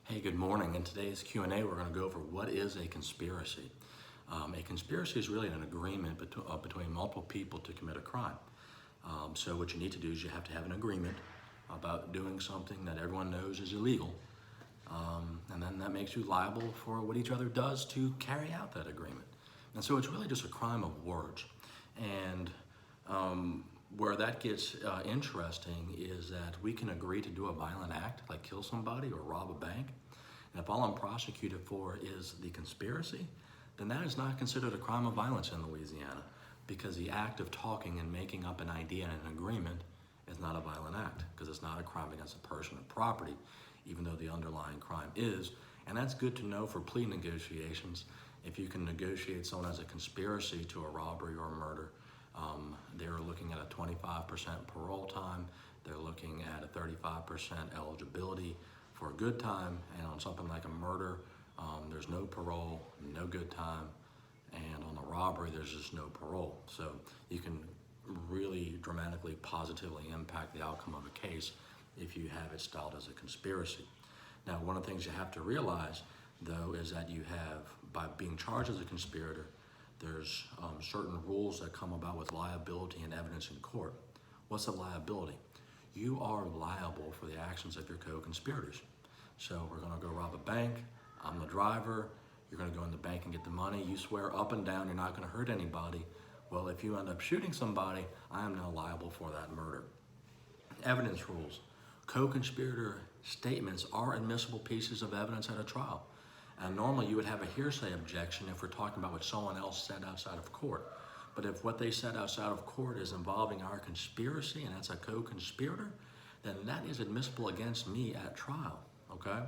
Hey, good morning. In today's Q&A, we're going to go over what is a conspiracy. A conspiracy is really an agreement between multiple people to commit a crime. So what you need to do is you have to have an agreement about doing something that everyone knows is illegal, and then that makes you liable for what each other does to carry out that agreement. And so it's really just a crime of words. And where that gets interesting is that we can agree to do a violent act, like kill somebody or rob a bank. And if all I'm prosecuted for is the conspiracy, then that is not considered a crime of violence in Louisiana, because the act of talking and making up an idea and an agreement is not a violent act, because it's not a crime against a person or property, even though the underlying crime is. And that's good to know for plea negotiations. If you can negotiate someone as a conspiracy to a robbery or a murder, they're looking at a 25% parole time. They're looking at a 35% eligibility for a good time. And on something like a murder, there's no parole, no good time. And on the robbery, there's just no parole. So you can really dramatically, positively impact the outcome of a case if you have it styled as a conspiracy. Now, one of the things you have to realize, though, is that you have, by being charged as a conspirator, there's certain rules that come about with liability and evidence in court. What's a liability? You are liable for the actions of your co-conspirators. So we're gonna go rob a bank, I'm the driver, you're gonna go in the bank and get the money, you swear up and down you're not gonna hurt anybody. Well, if you end up shooting somebody, I am now liable for that murder. Evidence rules. Co-conspirator statements are admissible pieces of evidence at a trial. And normally you would have a hearsay objection if we're talking about what someone else said outside of court. But if what they said outside of court is involving our conspiracy and that's a co-conspirator, then that is admissible against me at trial, okay?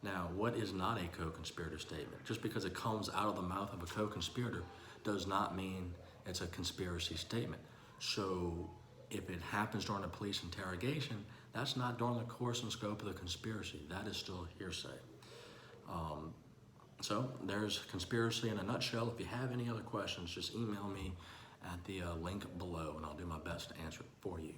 Now, what is not a co-conspirator statement? Just because it comes out of the mouth of a co-conspirator does not mean it's a conspiracy statement. So if it happens during a police interrogation, that's not during the course and scope of the conspiracy. That is still hearsay. So there's conspiracy in a nutshell. If you have any other questions, just email me at the link below and I'll do my best to answer it for you.